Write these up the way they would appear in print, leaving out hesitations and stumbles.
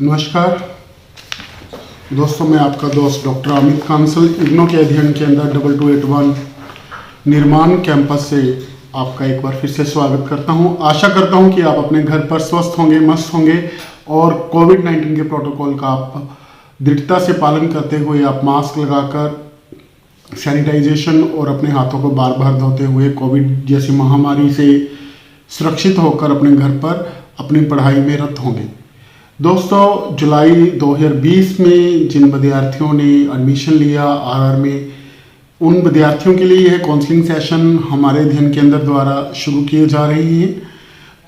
नमस्कार दोस्तों, मैं आपका दोस्त डॉक्टर अमित कांसल इग्नो के अध्ययन के अंदर 2281 निर्माण कैंपस से आपका एक बार फिर से स्वागत करता हूं। आशा करता हूं कि आप अपने घर पर स्वस्थ होंगे, मस्त होंगे और कोविड-19 के प्रोटोकॉल का आप दृढ़ता से पालन करते हुए आप मास्क लगाकर सैनिटाइजेशन और अपने हाथों को बार बार धोते हुए कोविड जैसी महामारी से सुरक्षित होकर अपने घर पर अपनी पढ़ाई में रत होंगे। दोस्तों, जुलाई 2020 में जिन विद्यार्थियों ने एडमिशन लिया आरआर में, उन विद्यार्थियों के लिए यह काउंसलिंग सेशन हमारे अध्ययन केंद्र द्वारा शुरू किए जा रही हैं।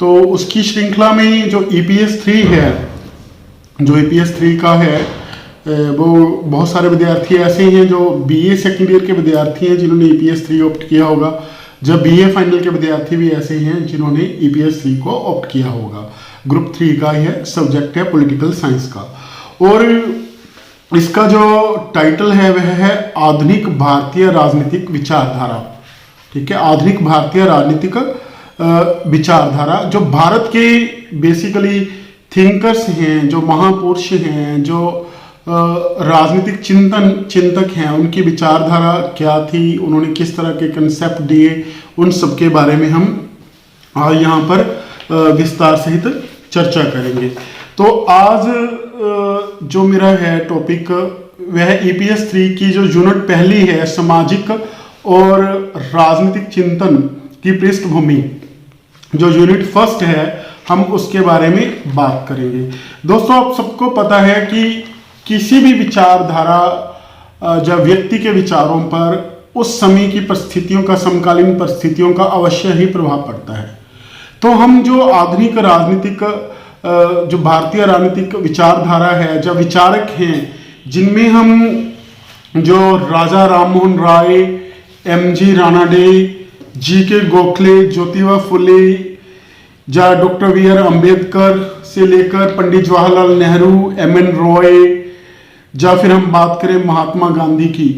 तो उसकी श्रृंखला में जो EPS 3 है, जो EPS 3 का है, वो बहुत सारे विद्यार्थी ऐसे हैं जो BA सेकेंड ईयर के विद्यार्थी हैं जिन्होंने EPS 3 ऑप्ट किया होगा, जब BA फाइनल के विद्यार्थी भी ऐसे हैं जिन्होंने EPS 3 को ऑप्ट किया होगा। ग्रुप 3 का यह सब्जेक्ट है पॉलिटिकल साइंस का, और इसका जो टाइटल है वह है आधुनिक भारतीय राजनीतिक विचारधारा। ठीक है, आधुनिक भारतीय राजनीतिक विचारधारा, जो भारत के बेसिकली थिंकर्स हैं, जो महापुरुष हैं, जो राजनीतिक चिंतक हैं, उनकी विचारधारा क्या थी, उन्होंने किस तरह के कंसेप्ट दिए, उन सब के बारे में हम यहाँ पर विस्तार सहित चर्चा करेंगे। तो आज जो मेरा है टॉपिक वह EPS 3 की जो यूनिट पहली है, सामाजिक और राजनीतिक चिंतन की पृष्ठभूमि, जो यूनिट फर्स्ट है, हम उसके बारे में बात करेंगे। दोस्तों, आप सबको पता है कि किसी भी विचारधारा जब व्यक्ति के विचारों पर उस समय की परिस्थितियों का, समकालीन परिस्थितियों का अवश्य ही प्रभाव पड़ता है। तो हम जो आधुनिक राजनीतिक, जो भारतीय राजनीतिक विचारधारा है, जो विचारक हैं, जिनमें हम जो राजा राममोहन राय, MG रानाडे, GK गोखले, ज्योतिबा फुले, या डॉक्टर BR अम्बेडकर से लेकर पंडित जवाहरलाल नेहरू, MN रॉय, या फिर हम बात करें महात्मा गांधी की,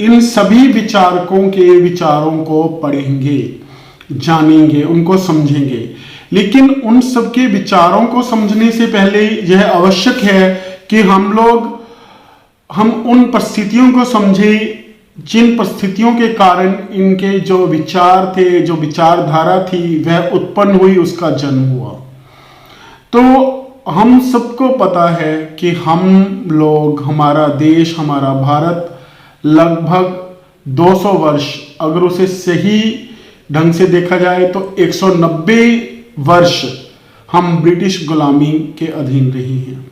इन सभी विचारकों के विचारों को पढ़ेंगे, जानेंगे, उनको समझेंगे। लेकिन उन सबके विचारों को समझने से पहले यह आवश्यक है कि हम उन परिस्थितियों को समझें जिन परिस्थितियों के कारण इनके जो विचार थे, जो विचारधारा थी, वह उत्पन्न हुई, उसका जन्म हुआ। तो हम सबको पता है कि हम लोग, हमारा देश, हमारा भारत लगभग 200 वर्ष, अगर उसे सही ढंग से देखा जाए तो 190 वर्ष हम ब्रिटिश गुलामी के अधीन रहे हैं,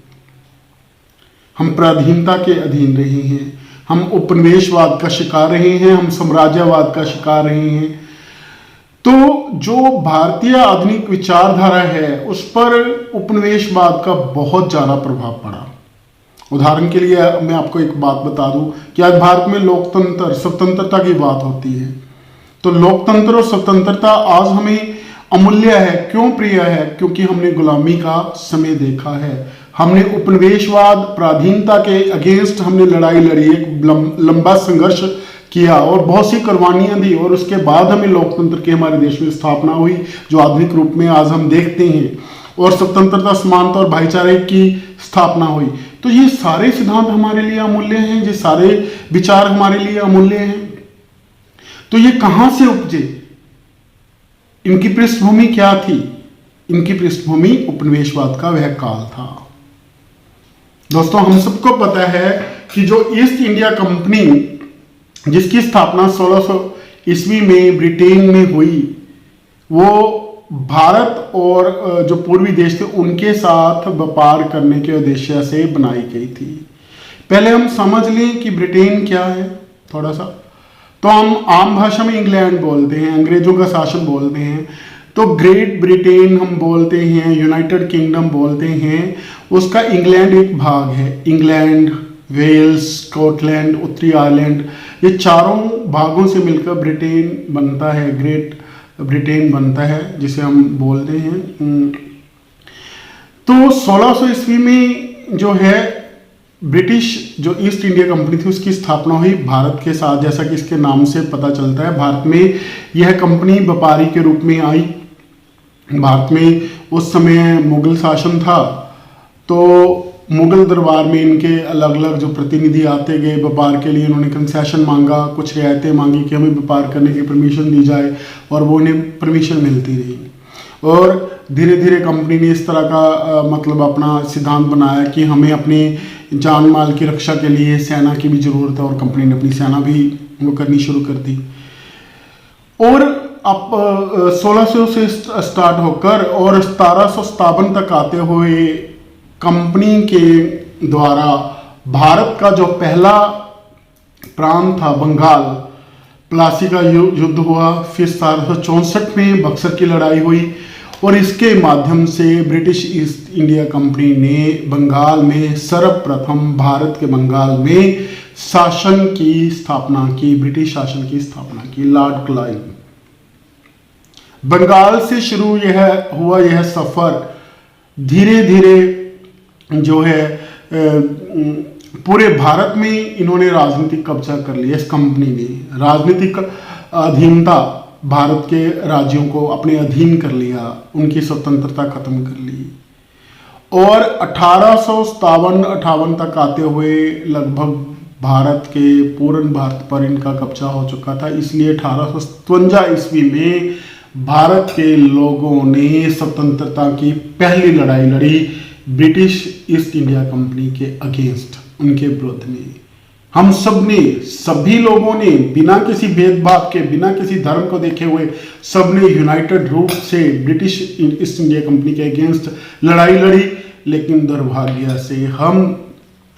हम पराधीनता के अधीन रहे हैं, हम उपनिवेशवाद का शिकार रहे हैं, हम साम्राज्यवाद का शिकार रहे हैं। तो जो भारतीय आधुनिक विचारधारा है, उस पर उपनिवेशवाद का बहुत ज़्यादा प्रभाव पड़ा। उदाहरण के लिए मैं आपको एक बात बता दूं कि आज भारत में लोकतंत्र, स्वतंत्रता की बात होती है, तो लोकतंत्र और स्वतंत्रता आज हमें अमूल्य है। क्यों प्रिय है? क्योंकि हमने गुलामी का समय देखा है, हमने उपनिवेशवाद, पराधीनता के अगेंस्ट हमने लड़ाई लड़ी, एक लंबा संघर्ष किया और बहुत सी कुर्बानियां दी, और उसके बाद हमें लोकतंत्र की हमारे देश में स्थापना हुई, जो आधुनिक रूप में आज हम देखते हैं, और स्वतंत्रता, समानता और भाईचारे की स्थापना हुई। तो ये सारे सिद्धांत हमारे लिए अमूल्य हैं, ये सारे विचार हमारे लिए अमूल्य हैं। तो ये कहां से उपजे, इनकी पृष्ठभूमि क्या थी? इनकी पृष्ठभूमि उपनिवेशवाद का वह काल था। दोस्तों, हम सबको पता है कि जो ईस्ट इंडिया कंपनी, जिसकी स्थापना 1600 ईस्वी में ब्रिटेन में हुई, वो भारत और जो पूर्वी देश थे उनके साथ व्यापार करने के उद्देश्य से बनाई गई थी। पहले हम समझ लें कि ब्रिटेन क्या है थोड़ा सा। तो हम आम भाषा में इंग्लैंड बोलते हैं, अंग्रेजों का शासन बोलते हैं, तो ग्रेट ब्रिटेन हम बोलते हैं, यूनाइटेड किंगडम बोलते हैं, उसका इंग्लैंड एक भाग है। इंग्लैंड, वेल्स, स्कॉटलैंड, उत्तरी आयरलैंड, ये चारों भागों से मिलकर ब्रिटेन बनता है, ग्रेट ब्रिटेन बनता है, जिसे हम बोलते हैं। तो 1600 ईस्वी में जो है ब्रिटिश जो ईस्ट इंडिया कंपनी थी, उसकी स्थापना हुई भारत के साथ। जैसा कि इसके नाम से पता चलता है, भारत में यह कंपनी व्यापारी के रूप में आई। भारत में उस समय मुगल शासन था, तो मुगल दरबार में इनके अलग अलग जो प्रतिनिधि आते गए व्यापार के लिए, उन्होंने कंसेशन मांगा, कुछ रियायतें मांगी कि हमें व्यापार करने की परमिशन दी जाए, और वो उन्हें परमिशन मिलती रही। और धीरे धीरे कंपनी ने इस तरह का मतलब अपना सिद्धांत बनाया कि हमें अपनी जान माल की रक्षा के लिए सेना की भी ज़रूरत है, और कंपनी ने अपनी सेना भी वो करनी शुरू कर दी। और अब 1600 से स्टार्ट होकर और 1757 तक आते हुए कंपनी के द्वारा भारत का जो पहला प्रांत था बंगाल, प्लासी का युद्ध हुआ। फिर 1764 में बक्सर की लड़ाई हुई, और इसके माध्यम से ब्रिटिश ईस्ट इंडिया कंपनी ने बंगाल में सर्वप्रथम भारत के बंगाल में शासन की स्थापना की, ब्रिटिश शासन की स्थापना की। Lord Clive. बंगाल से शुरू यह सफर धीरे धीरे जो है पूरे भारत में इन्होंने राजनीतिक कब्जा कर लिया। इस कंपनी ने राजनीतिक अधीनता भारत के राज्यों को अपने अधीन कर लिया, उनकी स्वतंत्रता खत्म कर ली। और 1857-58 तक आते हुए लगभग भारत के पूर्ण भारत पर इनका कब्जा हो चुका था। इसलिए 1857 ईस्वी में भारत के लोगों ने स्वतंत्रता की पहली लड़ाई लड़ी ब्रिटिश ईस्ट इंडिया कंपनी के अगेंस्ट, उनके विरुद्ध में। हम सब ने, सभी लोगों ने बिना किसी भेदभाव के, बिना किसी धर्म को देखे हुए, सब ने यूनाइटेड रूप से ब्रिटिश ईस्ट इंडिया कंपनी के अगेंस्ट लड़ाई लड़ी। लेकिन दुर्भाग्य से हम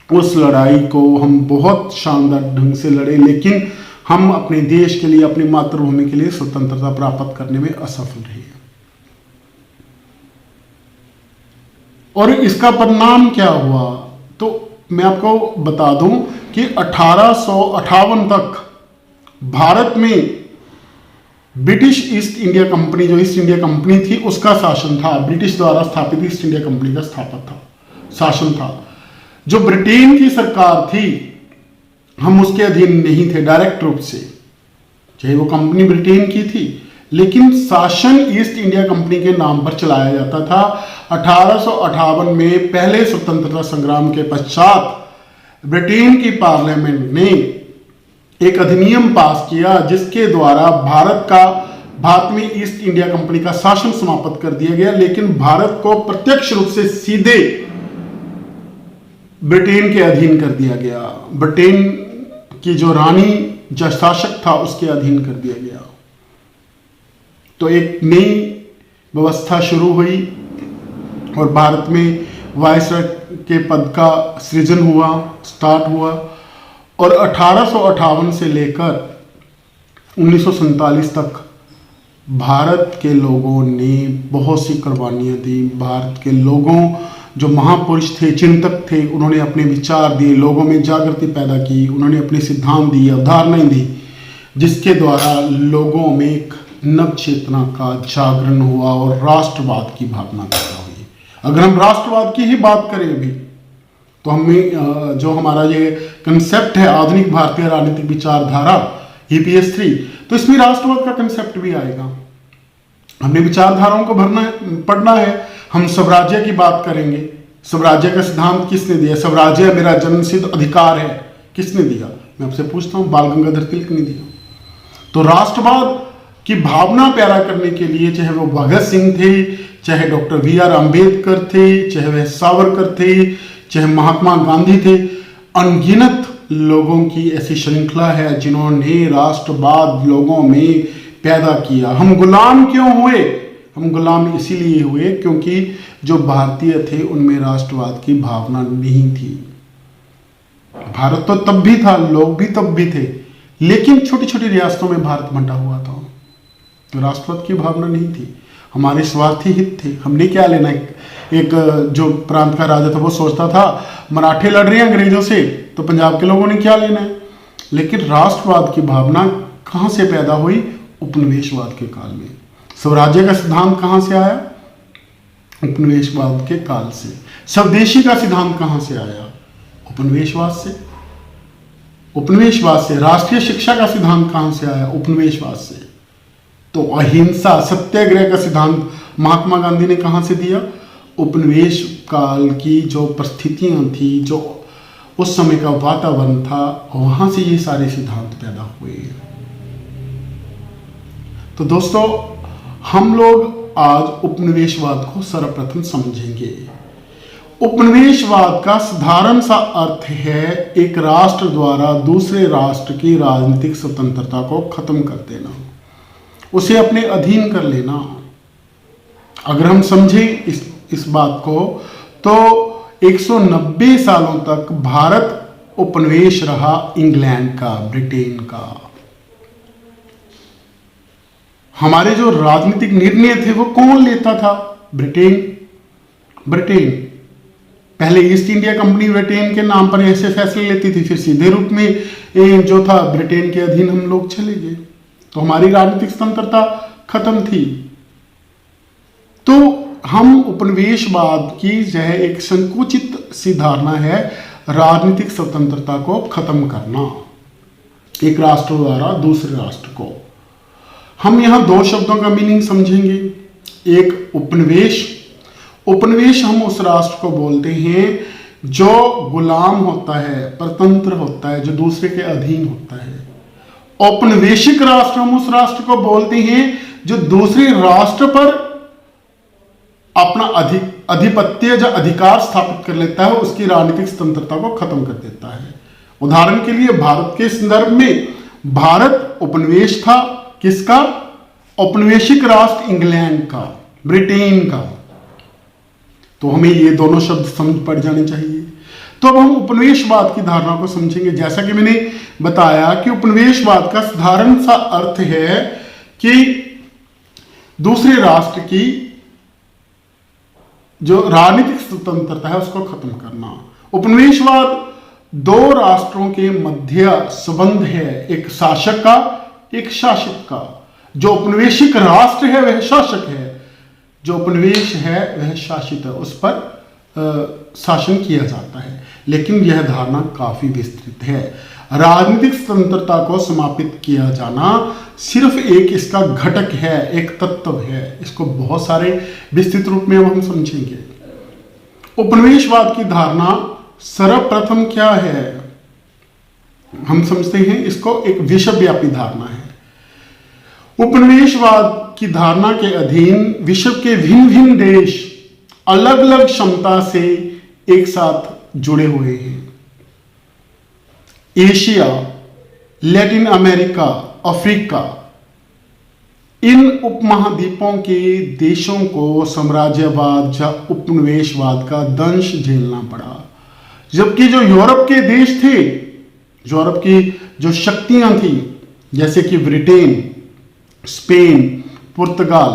उस लड़ाई को हम बहुत शानदार ढंग से लड़े, लेकिन हम अपने देश के लिए, अपनी मातृभूमि के लिए स्वतंत्रता प्राप्त करने में असफल रहे। और इसका परिणाम क्या हुआ, तो मैं आपको बता दूं कि 1858 तक भारत में ब्रिटिश ईस्ट इंडिया कंपनी, जो ईस्ट इंडिया कंपनी थी, उसका शासन था। ब्रिटिश द्वारा स्थापित ईस्ट इंडिया कंपनी का शासन था। जो ब्रिटेन की सरकार थी, हम उसके अधीन नहीं थे डायरेक्ट रूप से, चाहे वो कंपनी ब्रिटेन की थी, लेकिन शासन ईस्ट इंडिया कंपनी के नाम पर चलाया जाता था। 1858 में पहले स्वतंत्रता संग्राम के पश्चात ब्रिटेन की पार्लियामेंट ने एक अधिनियम पास किया, जिसके द्वारा भारत में ईस्ट इंडिया कंपनी का शासन समाप्त कर दिया गया, लेकिन भारत को प्रत्यक्ष रूप से सीधे ब्रिटेन के अधीन कर दिया गया। ब्रिटेन की जो रानी, जो शासक था, उसके अधीन कर दिया गया। तो एक नई व्यवस्था शुरू हुई और भारत में वायसराय के पद का सृजन हुआ, स्टार्ट हुआ। और 1858 से लेकर 1947 तक भारत के लोगों ने बहुत सी कुर्बानियाँ दी। भारत के लोगों, जो महापुरुष थे, चिंतक थे, उन्होंने अपने विचार दिए, लोगों में जागृति पैदा की, उन्होंने अपने सिद्धांत दिए, अवधारणाएं दी, जिसके द्वारा लोगों में एक नव चेतना का जागरण हुआ और राष्ट्रवाद की भावना पैदा हुई। अगर हम राष्ट्रवाद की ही बात करें अभी, तो हमें जो हमारा ये कंसेप्ट है आधुनिक भारतीय राजनीतिक विचारधारा EPS 3, तो इसमें राष्ट्रवाद का कंसेप्ट भी आएगा। हमने विचारधाराओं को पढ़ना है। हम स्वराज्य की बात करेंगे। स्वराज्य का सिद्धांत किसने दिया? स्वराज्य मेरा जन्मसिद्ध अधिकार है, किसने दिया? मैं आपसे पूछता हूँ, बाल गंगाधर तिलक ने दिया। तो राष्ट्रवाद की भावना पैदा करने के लिए, चाहे वो भगत सिंह थे, चाहे डॉक्टर VR अम्बेडकर थे, चाहे वह सावरकर थे, चाहे महात्मा गांधी थे, अनगिनत लोगों की ऐसी श्रृंखला है जिन्होंने राष्ट्रवाद लोगों में पैदा किया। हम गुलाम क्यों हुए? हम गुलाम इसीलिए हुए क्योंकि जो भारतीय थे उनमें राष्ट्रवाद की भावना नहीं थी। भारत तो तब भी था, लोग भी तब भी थे, लेकिन छोटी छोटी रियासतों में भारत बंटा हुआ था, तो राष्ट्रवाद की भावना नहीं थी। हमारे स्वार्थी हित थे। हमने क्या लेना? एक जो प्रांत का राजा था वो सोचता था मराठे लड़ रहे हैं अंग्रेजों से, तो पंजाब के लोगों ने क्या लेना है? लेकिन राष्ट्रवाद की भावना कहाँ से पैदा हुई? उपनिवेशवाद के काल में। स्वराज्य का सिद्धांत कहाँ से आया? उपनिवेशवाद के काल से। स्वदेशी का सिद्धांत कहाँ से आया? उपनिवेशवाद से। उपनिवेशवाद से। राष्ट्रीय शिक्षा का सिद्धांत कहाँ से आया? उपनिवेशवाद से। तो अहिंसा, सत्याग्रह का सिद्धांत महात्मा गांधी ने कहाँ से दिया? उपनिवेश काल की जो परिस्थितियां थी, जो उस समय का वातावरण था, वहां से ये सारे सिद्धांत पैदा हुए। तो दोस्तों, हम लोग आज उपनिवेशवाद को सर्वप्रथम समझेंगे। उपनिवेशवाद का साधारण सा अर्थ है एक राष्ट्र द्वारा दूसरे राष्ट्र की राजनीतिक स्वतंत्रता को खत्म कर देना, उसे अपने अधीन कर लेना। अगर हम समझें इस बात को, तो 190 सालों तक भारत उपनिवेश रहा इंग्लैंड का, ब्रिटेन का। हमारे जो राजनीतिक निर्णय थे वो कौन लेता था? ब्रिटेन। पहले ईस्ट इंडिया कंपनी ब्रिटेन के नाम पर ऐसे फैसले लेती थी, फिर सीधे रूप में जो था ब्रिटेन के अधीन हम लोग चले गए, तो हमारी राजनीतिक स्वतंत्रता खत्म थी। तो हम उपनिवेशवाद की यह एक संकुचित सी धारणा है, राजनीतिक स्वतंत्रता को खत्म करना, एक राष्ट्र द्वारा दूसरे राष्ट्र को। हम यहां दो शब्दों का मीनिंग समझेंगे। एक उपनिवेश हम उस राष्ट्र को बोलते हैं जो गुलाम होता है, परतंत्र होता है, जो दूसरे के अधीन होता है। औपनिवेशिक राष्ट्र हम उस राष्ट्र को बोलते हैं जो दूसरे राष्ट्र पर अपना आधिपत्य या अधिकार स्थापित कर लेता है, उसकी राजनीतिक स्वतंत्रता को खत्म कर देता है। उदाहरण के लिए भारत के संदर्भ में, भारत उपनिवेश था किसका? औपनिवेशिक राष्ट्र इंग्लैंड का, ब्रिटेन का। तो हमें ये दोनों शब्द समझ पड़ जाने चाहिए। तो अब हम उपनिवेशवाद की धारणा को समझेंगे। जैसा कि मैंने बताया कि उपनिवेशवाद का साधारण सा अर्थ है कि दूसरे राष्ट्र की जो राजनीतिक स्वतंत्रता है उसको खत्म करना। उपनिवेशवाद दो राष्ट्रों के मध्य संबंध है, एक शासक का, एक शासित का। जो औपनिवेशिक राष्ट्र है वह शासक है, जो उपनिवेश है वह शासित है, उस पर शासन किया जाता है। लेकिन यह धारणा काफी विस्तृत है। राजनीतिक स्वतंत्रता को समापित किया जाना सिर्फ एक इसका घटक है, एक तत्व है। इसको बहुत सारे विस्तृत रूप में हम समझेंगे। उपनिवेशवाद की धारणा सर्वप्रथम क्या है? हम समझते हैं इसको एक विश्वव्यापी धारणा है। उपनिवेशवाद की धारणा के अधीन विश्व के भिन्न भिन्न देश अलग अलग क्षमता से एक साथ जुड़े हुए हैं। एशिया, लैटिन अमेरिका, अफ्रीका, इन उपमहाद्वीपों के देशों को साम्राज्यवाद या उपनिवेशवाद का दंश झेलना पड़ा। जबकि जो यूरोप के देश थे, यूरोप की जो शक्तियां थी, जैसे कि ब्रिटेन, स्पेन, पुर्तगाल,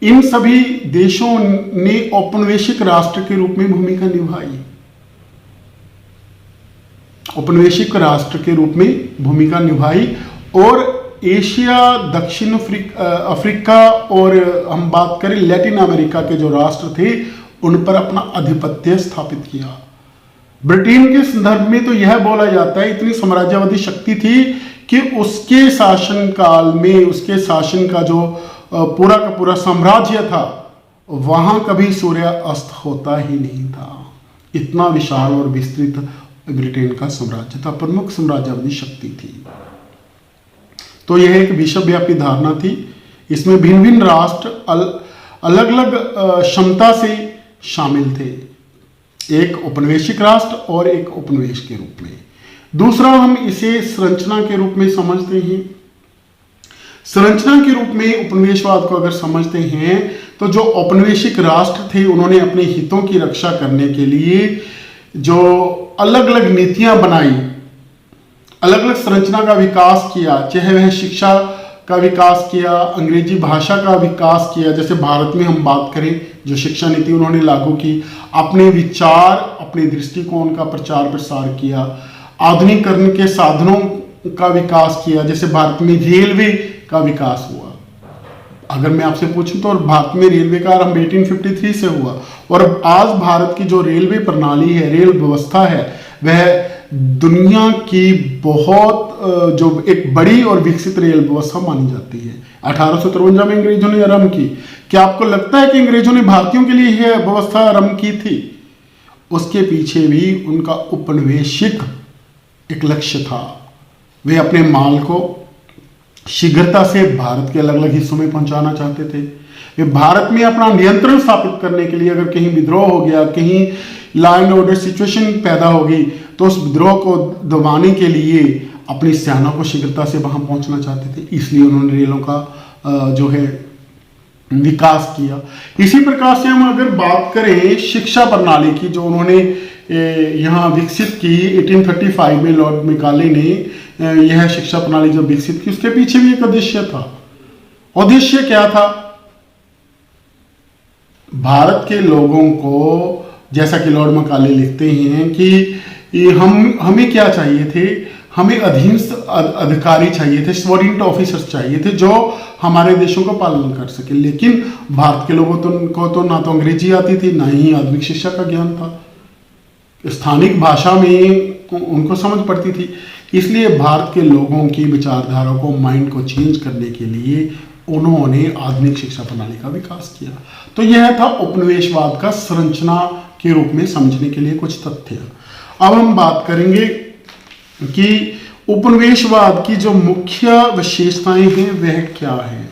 इन सभी देशों ने औपनिवेशिक राष्ट्र के रूप में भूमिका निभाई। औपनिवेशिक राष्ट्र के रूप में भूमिका निभाई और एशिया, दक्षिण अफ्रीका और हम बात करें लैटिन अमेरिका के जो राष्ट्र थे उन पर अपना आधिपत्य स्थापित किया। ब्रिटेन के संदर्भ में तो यह बोला जाता है इतनी साम्राज्यवादी शक्ति थी कि उसके शासन काल में, उसके शासन का जो पूरा का पूरा साम्राज्य था, वहां कभी सूर्य अस्त होता ही नहीं था। इतना विशाल और विस्तृत ब्रिटेन का साम्राज्य था, प्रमुख साम्राज्यवादी शक्ति थी। तो यह एक विश्वव्यापी धारणा थी। इसमें भिन्न भिन्न राष्ट्र अलग अलग क्षमता से शामिल थे, एक औपनिवेशिक राष्ट्र और एक उपनिवेश के रूप में। दूसरा, हम इसे संरचना के रूप में समझते हैं। संरचना के रूप में उपनिवेशवाद को अगर समझते हैं तो जो औपनिवेशिक राष्ट्र थे उन्होंने अपने हितों की रक्षा करने के लिए जो अलग अलग नीतियां बनाई, अलग अलग संरचना का विकास किया, चाहे वह शिक्षा का विकास किया, अंग्रेजी भाषा का विकास किया। जैसे भारत में हम बात करें, जो शिक्षा नीति उन्होंने लागू की, अपने विचार, अपने दृष्टिकोण का प्रचार प्रसार किया, आधुनिकीकरण के साधनों का विकास किया। जैसे भारत में रेलवे का विकास हुआ। अगर मैं आपसे पूछूं तो भारत में रेलवे का आरंभ 1853 से हुआ और आज भारत की जो रेलवे प्रणाली है, रेल व्यवस्था है, वह दुनिया की बहुत जो एक बड़ी और विकसित रेल व्यवस्था मानी जाती है। 1853 में अंग्रेजों ने आरंभ की। क्या आपको लगता है कि अंग्रेजों ने भारतीयों के लिए यह व्यवस्था आरंभ की थी? उसके पीछे भी उनका उपनिवेशिक एक लक्ष्य था। वे अपने माल को शीघ्रता से भारत के अलग अलग हिस्सों में पहुंचाना चाहते थे। वे भारत में अपना नियंत्रण स्थापित करने के लिए, अगर कहीं विद्रोह हो गया, कहीं लॉ एंड ऑर्डर सिचुएशन पैदा होगी, तो उस विद्रोह को दबाने के लिए अपनी सेना को शीघ्रता से वहां पहुंचना चाहते थे। इसलिए उन्होंने रेलों का जो है विकास किया। इसी प्रकार से हम अगर बात करें शिक्षा प्रणाली की, जो उन्होंने यहाँ विकसित की 1835 में लॉर्ड मैकाले ने यह शिक्षा प्रणाली जो विकसित की, उसके पीछे भी एक उद्देश्य था। उद्देश्य क्या था? भारत के लोगों को, जैसा कि लॉर्ड मैकाले लिखते हैं कि हमें क्या चाहिए थे, हमें अधीनस्थ अधिकारी चाहिए थे, सबऑर्डिनेट ऑफिसर्स चाहिए थे जो हमारे देशों का पालन कर सके। लेकिन भारत के लोगों को तो ना तो अंग्रेजी आती थी, ना ही आधुनिक शिक्षा का ज्ञान था। स्थानिक भाषा में उनको समझ पड़ती थी। इसलिए भारत के लोगों की विचारधारा को, माइंड को चेंज करने के लिए उन्होंने आधुनिक शिक्षा प्रणाली का विकास किया। तो यह था उपनिवेशवाद का संरचना के रूप में समझने के लिए कुछ तथ्य। अब हम बात करेंगे कि उपनिवेशवाद की जो मुख्य विशेषताएं हैं वह क्या है।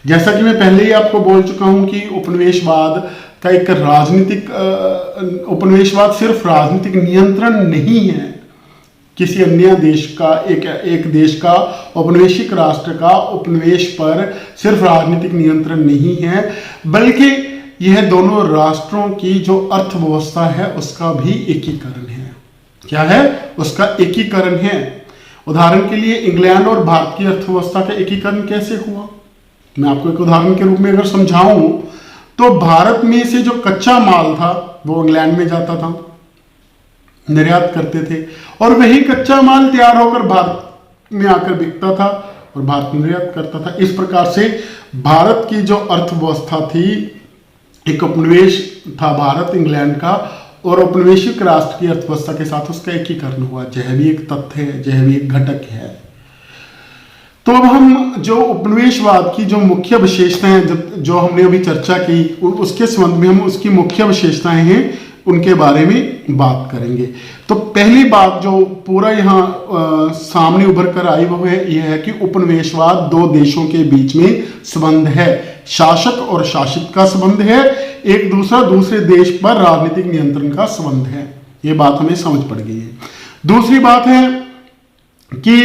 जैसा कि मैं पहले ही आपको बोल चुका हूं कि उपनिवेशवाद का एक उपनिवेशवाद सिर्फ राजनीतिक नियंत्रण नहीं है। किसी अन्य देश का, एक देश का, औपनिवेशिक राष्ट्र का उपनिवेश पर सिर्फ राजनीतिक नियंत्रण नहीं है, बल्कि यह दोनों राष्ट्रों की जो अर्थव्यवस्था है उसका भी एकीकरण है। क्या है? उसका एकीकरण है। उदाहरण के लिए इंग्लैंड और भारत की अर्थव्यवस्था का एकीकरण कैसे हुआ, मैं आपको एक उदाहरण के रूप में अगर समझाऊं तो भारत में से जो कच्चा माल था वो इंग्लैंड में जाता था, निर्यात करते थे, और वही कच्चा माल तैयार होकर भारत में आकर बिकता था और भारत निर्यात करता था। इस प्रकार से भारत की जो अर्थव्यवस्था थी, एक उपनिवेश था भारत इंग्लैंड का, और औपनिवेशिक राष्ट्र की अर्थव्यवस्था के साथ उसका एकीकरण हुआ। यह भी एक तथ्य है, यह भी एक घटक है। तो अब हम जो उपनिवेशवाद की जो मुख्य विशेषताएं जो हमने अभी चर्चा की, उसके संबंध में हम उसकी मुख्य विशेषताएं हैं उनके बारे में बात करेंगे। तो पहली बात जो पूरा यहाँ सामने उभर कर आई वो है यह है कि उपनिवेशवाद दो देशों के बीच में संबंध है, शासक और शासित का संबंध है, एक दूसरे देश पर राजनीतिक नियंत्रण का संबंध है। ये बात हमें समझ पड़ गई है। दूसरी बात है कि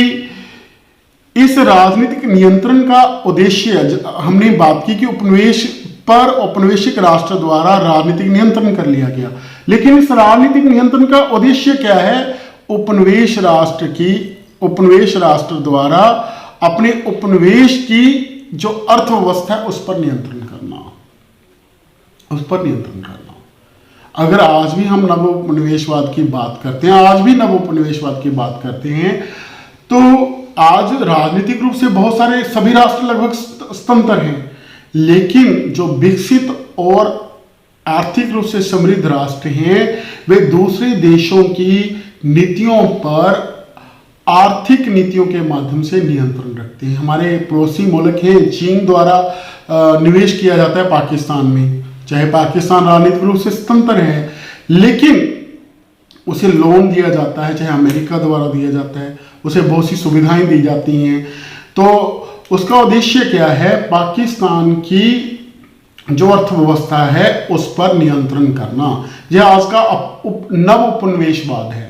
इस राजनीतिक नियंत्रण का उद्देश्य, हमने बात की कि उपनिवेश पर औपनिवेशिक राष्ट्र द्वारा राजनीतिक नियंत्रण कर लिया गया, लेकिन इस राजनीतिक नियंत्रण का उद्देश्य क्या है? उपनिवेश राष्ट्र द्वारा अपने उपनिवेश की जो अर्थव्यवस्था है उस पर नियंत्रण करना। अगर आज भी हम नवोपनिवेशवाद की बात करते हैं, तो आज राजनीतिक रूप से बहुत सारे सभी राष्ट्र लगभग स्वतंत्र हैं, लेकिन जो विकसित और आर्थिक रूप से समृद्ध राष्ट्र हैं वे दूसरे देशों की नीतियों पर आर्थिक नीतियों के माध्यम से नियंत्रण रखते हैं। हमारे पड़ोसी मुल्क हैं, चीन द्वारा निवेश किया जाता है पाकिस्तान में, चाहे पाकिस्तान राजनीतिक रूप से स्वतंत्र है, लेकिन उसे लोन दिया जाता है, चाहे अमेरिका द्वारा दिया जाता है, उसे बहुत सी सुविधाएं दी जाती हैं। तो उसका उद्देश्य क्या है? पाकिस्तान की जो अर्थव्यवस्था है उस पर नियंत्रण करना। यह आज का नव उपनिवेशवाद है।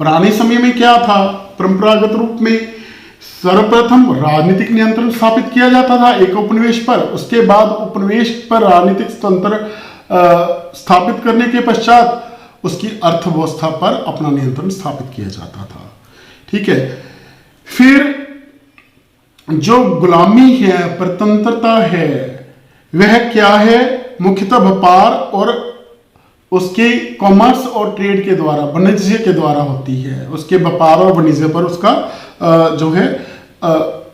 पुराने समय में क्या था? परंपरागत रूप में सर्वप्रथम राजनीतिक नियंत्रण स्थापित किया जाता था एक उपनिवेश पर, उसके बाद उपनिवेश पर राजनीतिक स्वतंत्र स्थापित करने के पश्चात उसकी अर्थव्यवस्था पर अपना नियंत्रण स्थापित किया जाता था। ठीक है। फिर जो गुलामी है, परतंत्रता है, वह क्या है? मुख्यतः व्यापार और उसके कॉमर्स और ट्रेड के द्वारा, वाणिज्य के द्वारा होती है। उसके व्यापार और वाणिज्य पर उसका जो है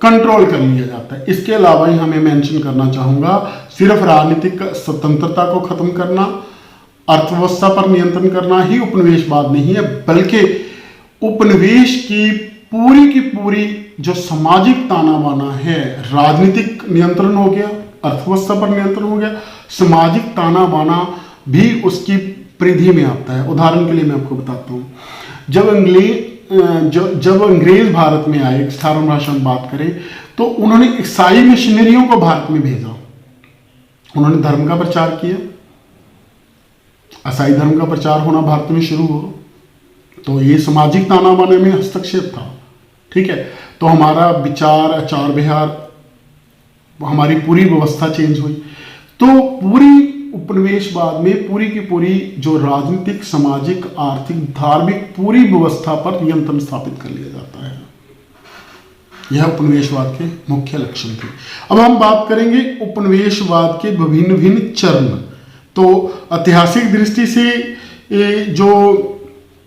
कंट्रोल कर लिया जाता है। इसके अलावा ही हमें मेंशन करना चाहूंगा, सिर्फ राजनीतिक स्वतंत्रता को खत्म करना, अर्थव्यवस्था पर नियंत्रण करना ही उपनिवेशवाद नहीं है, बल्कि उपनिवेश की पूरी जो सामाजिक ताना बाना है, राजनीतिक नियंत्रण हो गया, अर्थव्यवस्था पर नियंत्रण हो गया, सामाजिक ताना बाना भी उसकी परिधि में आता है। उदाहरण के लिए मैं आपको बताता हूँ, जब अंग्रेज भारत में आए, 18वीं भाषा में बात करें तो उन्होंने ईसाई मिशनरियों को भारत में भेजा, उन्होंने धर्म का प्रचार किया, ईसाई धर्म का प्रचार होना भारत में शुरू हुआ, तो ये सामाजिक ताना बाने में हस्तक्षेप था। ठीक है, तो हमारा विचार, आचार व्यवहार, हमारी पूरी व्यवस्था चेंज हुई। तो पूरी उपनिवेशवाद में पूरी की पूरी जो राजनीतिक, सामाजिक, आर्थिक, धार्मिक पूरी व्यवस्था पर नियंत्रण स्थापित कर लिया जाता है। यह उपनिवेशवाद के मुख्य लक्षण थे। अब हम बात करेंगे उपनिवेशवाद के विभिन्न विभिन्न चरण। तो ऐतिहासिक दृष्टि से जो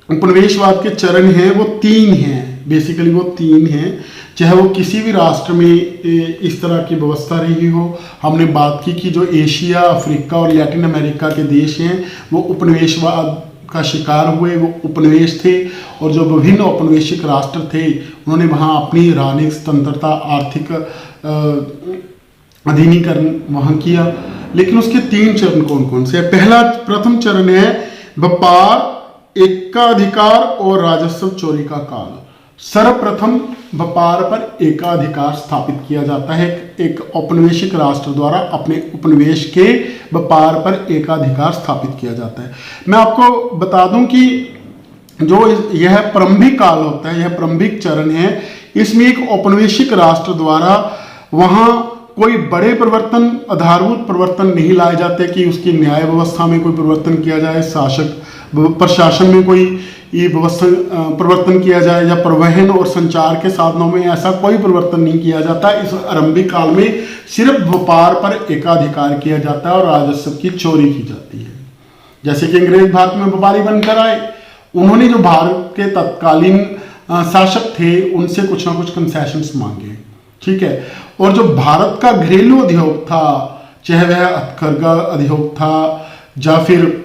उपनिवेशवाद के चरण हैं वो 3 हैं, बेसिकली वो 3 हैं। चाहे वो किसी भी राष्ट्र में इस तरह की व्यवस्था रही हो, हमने बात की कि जो एशिया, अफ्रीका और लैटिन अमेरिका के देश हैं वो उपनिवेशवाद का शिकार हुए, वो उपनिवेश थे, और जो विभिन्न औपनिवेशिक राष्ट्र थे उन्होंने वहाँ अपनी राजनीतिक स्वतंत्रता, आर्थिक अधीनीकरण वहाँ किया। लेकिन उसके 3 चरण कौन कौन से? प्रथम चरण है व्यापार, एकाधिकार और राजस्व चोरी का काल। सर्वप्रथम व्यापार पर एकाधिकार स्थापित किया जाता है। एक औपनिवेशिक राष्ट्र द्वारा अपने उपनिवेश के व्यापार पर एकाधिकार स्थापित किया जाता है। मैं आपको बता दूं कि जो यह प्रारंभिक काल होता है, यह प्रारंभिक चरण है, इसमें एक औपनिवेशिक राष्ट्र द्वारा वहाँ कोई बड़े परिवर्तन, आधारभूत परिवर्तन नहीं लाए जाते कि उसकी न्याय व्यवस्था में कोई परिवर्तन किया जाए, शासक प्रशासन में कोई ये व्यवस्था परिवर्तन किया जाए, या परिवहन और संचार के साधनों में ऐसा कोई परिवर्तन नहीं किया जाता। इस आरंभिक काल में सिर्फ व्यापार पर एकाधिकार किया जाता है और राजस्व की चोरी की जाती है। जैसे कि अंग्रेज भारत में व्यापारी बनकर आए, उन्होंने जो भारत के तत्कालीन शासक थे उनसे कुछ ना कुछ कंसेशंस मांगे। ठीक है, और जो भारत का घरेलू उद्योग था, चाहे वह हथकरघा उद्योग था या फिर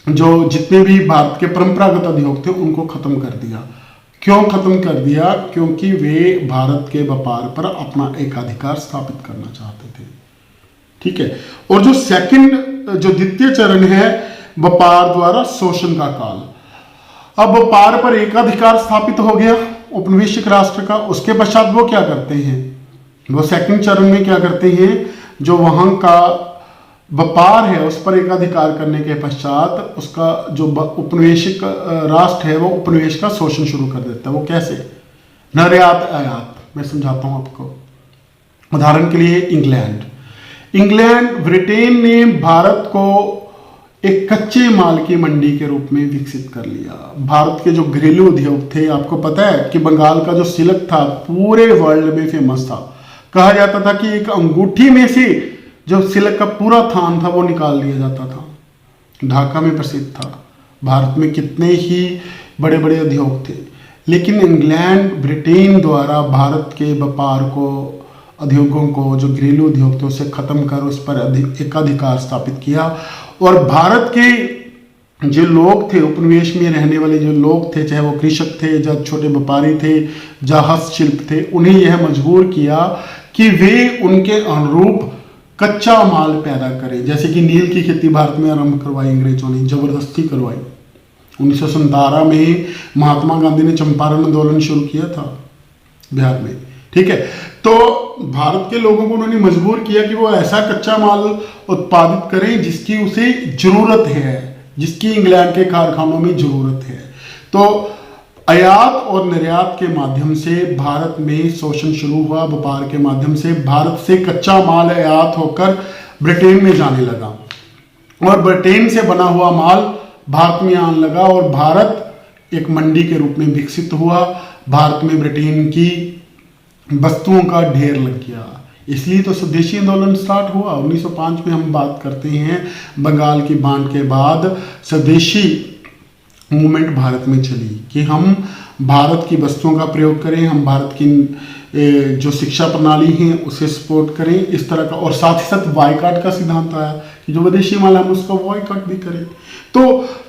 जो जितने भी भारत के परंपरागत उद्योग थे उनको खत्म कर दिया। क्यों खत्म कर दिया? क्योंकि वे भारत के व्यापार पर अपना एकाधिकार स्थापित करना चाहते थे। ठीक है, और जो द्वितीय चरण है व्यापार द्वारा शोषण का काल। अब व्यापार पर एकाधिकार स्थापित हो गया उपनिवेशिक राष्ट्र का, उसके पश्चात वो क्या करते हैं? वो सेकंड चरण में क्या करते हैं? जो वहां का व्यापार है उस पर एकाधिकार करने के पश्चात उसका जो उपनिवेशिक राष्ट्र है वो उपनिवेश का शोषण शुरू कर देता है। वो कैसे? निर्यात आयात, मैं समझाता हूं आपको। उदाहरण के लिए इंग्लैंड, ब्रिटेन ने भारत को एक कच्चे माल की मंडी के रूप में विकसित कर लिया। भारत के जो घरेलू उद्योग थे, आपको पता है कि बंगाल का जो सिल्क था पूरे वर्ल्ड में फेमस था। कहा जाता था कि एक अंगूठी में से जो सिल्क का पूरा थान था वो निकाल लिया जाता था। ढाका में प्रसिद्ध था। भारत में कितने ही बड़े बड़े उद्योग थे, लेकिन इंग्लैंड, ब्रिटेन द्वारा भारत के व्यापार को, उद्योगों को, जो घरेलू उद्योग थे उसे खत्म कर उस पर एकाधिकार स्थापित किया। और भारत के जो लोग थे, उपनिवेश में रहने वाले जो लोग थे, चाहे वो कृषक थे या छोटे व्यापारी थे या हस्तशिल्प थे, उन्हें यह मजबूर किया कि वे उनके अनुरूप कच्चा माल पैदा करें। जैसे कि नील की खेती भारत में आरंभ करवाई अंग्रेजों ने, जबरदस्ती करवाई। 1917 में महात्मा गांधी ने चंपारण आंदोलन शुरू किया था बिहार में। ठीक है, तो भारत के लोगों को उन्होंने मजबूर किया कि वो ऐसा कच्चा माल उत्पादित करें जिसकी उसे जरूरत है, जिसकी इंग्लैंड के कारखानों में जरूरत है। तो आयात और निर्यात के माध्यम से भारत में शोषण शुरू हुआ। व्यापार के माध्यम से भारत से कच्चा माल आयात होकर ब्रिटेन में जाने लगा और ब्रिटेन से बना हुआ माल भारत में आने लगा और भारत एक मंडी के रूप में विकसित हुआ। भारत में ब्रिटेन की वस्तुओं का ढेर लग गया। इसलिए तो स्वदेशी आंदोलन स्टार्ट हुआ। 1905 में हम बात करते हैं, बंगाल की बांट के बाद स्वदेशी मूवमेंट भारत में चली कि हम भारत की वस्तुओं का प्रयोग करें, हम भारत की जो शिक्षा प्रणाली है उसे सपोर्ट करें, इस तरह का। और साथ ही साथ बायकॉट का सिद्धांत आया कि जो विदेशी माल है हम उसका बायकॉट भी करें। तो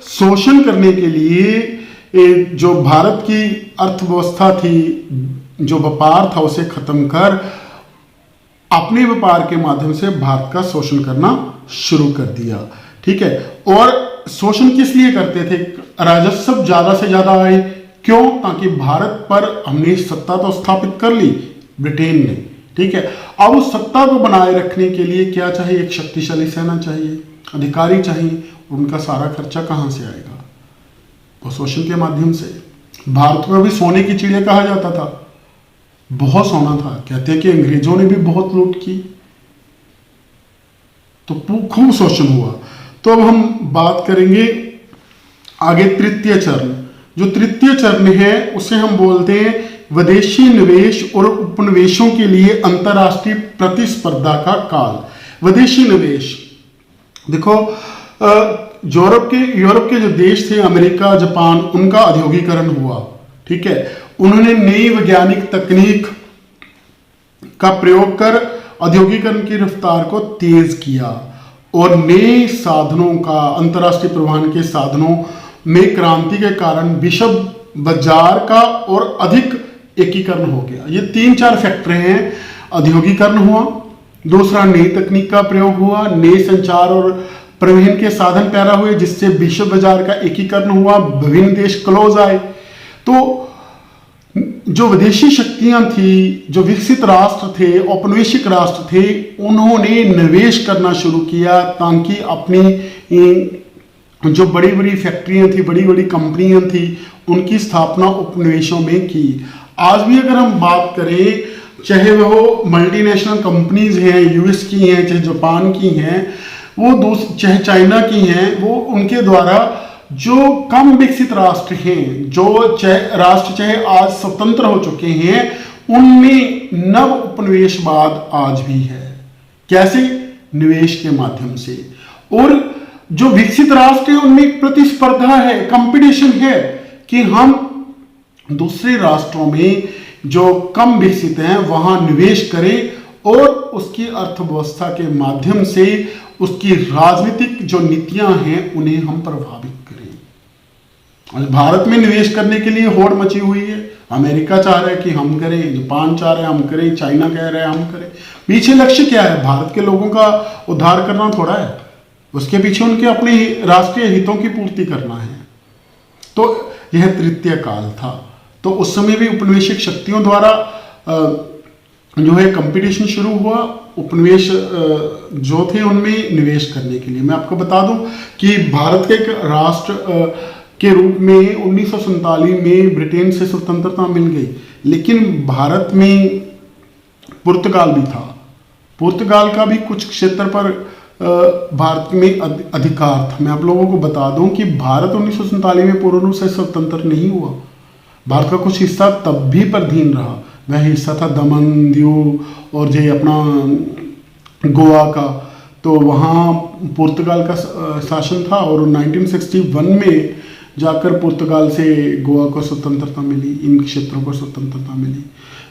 शोषण करने के लिए जो भारत की अर्थव्यवस्था थी, जो व्यापार था, उसे खत्म कर अपने व्यापार के माध्यम से भारत का शोषण करना शुरू कर दिया। ठीक है, और शोषण किस लिए करते थे? राजस्व ज्यादा से ज्यादा आए, क्यों? ताकि भारत पर हमने सत्ता तो स्थापित कर ली ब्रिटेन ने, ठीक है, अब उस सत्ता को बनाए रखने के लिए क्या चाहिए? एक शक्तिशाली सेना चाहिए, अधिकारी चाहिए। उनका सारा खर्चा कहां से आएगा? वो शोषण के माध्यम से। भारत को भी सोने की चिड़िया कहा जाता था, बहुत सोना था। कहते हैं कि अंग्रेजों ने भी बहुत लूट की, तो खूब शोषण हुआ। तो अब हम बात करेंगे आगे तृतीय चरण। जो तृतीय चरण है उसे हम बोलते हैं विदेशी निवेश और उपनिवेशों के लिए अंतरराष्ट्रीय प्रतिस्पर्धा का काल। विदेशी निवेश, देखो यूरोप के जो देश थे, अमेरिका, जापान, उनका औद्योगिकरण हुआ। ठीक है, उन्होंने नई वैज्ञानिक तकनीक का प्रयोग कर औद्योगिकरण की रफ्तार को तेज किया और नए साधनों का, अंतरराष्ट्रीय परिवहन के साधनों में क्रांति के कारण विश्व बाजार का और अधिक एकीकरण हो गया। ये 3-4 फैक्टर हैं। औद्योगिकरण हुआ, दूसरा नई तकनीक का प्रयोग हुआ, नए संचार और परिवहन के साधन पैदा हुए जिससे विश्व बाजार का एकीकरण हुआ, विभिन्न देश क्लोज आए। तो जो विदेशी शक्तियां थी, जो विकसित राष्ट्र थे, औपनिवेशिक राष्ट्र थे, उन्होंने निवेश करना शुरू किया ताकि अपनी जो बड़ी बड़ी फैक्ट्रियां थी, बड़ी बड़ी कंपनियां थी, उनकी स्थापना उपनिवेशों में की। आज भी अगर हम बात करें, चाहे वो मल्टीनेशनल कंपनीज हैं, यूएस की हैं, चाहे जापान की हैं, वो चाहे चाइना की हैं, वो उनके द्वारा जो कम विकसित राष्ट्र हैं, जो चाहे आज स्वतंत्र हो चुके हैं, उनमें नव उपनिवेशवाद आज भी है। कैसे? निवेश के माध्यम से। और जो विकसित राष्ट्र है उनमें प्रतिस्पर्धा है, कंपटीशन है कि हम दूसरे राष्ट्रों में जो कम विकसित हैं वहां निवेश करें और उसकी अर्थव्यवस्था के माध्यम से उसकी राजनीतिक जो नीतियां हैं उन्हें हम प्रभावित करें। भारत में निवेश करने के लिए होड़ मची हुई है। अमेरिका चाह रहा है कि हम करें, जापान चाह रहा है हम करें, चाइना कह रहा है हम करें। पीछे लक्ष्य क्या है? भारत के लोगों का उद्धार करना थोड़ा है, उसके पीछे उनके अपने राष्ट्रीय हितों की पूर्ति करना है। तो यह तृतीय काल था। तो उस समय भी उपनिवेशिक शक्तियों द्वारा जो है कंपटीशन शुरू हुआ, उपनिवेश जो थे उनमें निवेश करने के लिए। मैं आपको बता दूं कि भारत के एक राष्ट्र के रूप में 1947 में ब्रिटेन से स्वतंत्रता मिल गई, लेकिन भारत में पुर्तगाल भी था। पुर्तगाल का भी कुछ क्षेत्र पर भारत में अधिकार था। मैं आप लोगों को बता दूं कि भारत 1947 में पूर्ण रूप से स्वतंत्र नहीं हुआ। भारत का कुछ हिस्सा तब भी पराधीन रहा। वह हिस्सा था दमन, दीव और जो अपना गोवा का। तो वहाँ पुर्तगाल का शासन था और 1961 में जाकर पुर्तगाल से गोवा को स्वतंत्रता मिली, इन क्षेत्रों को स्वतंत्रता मिली।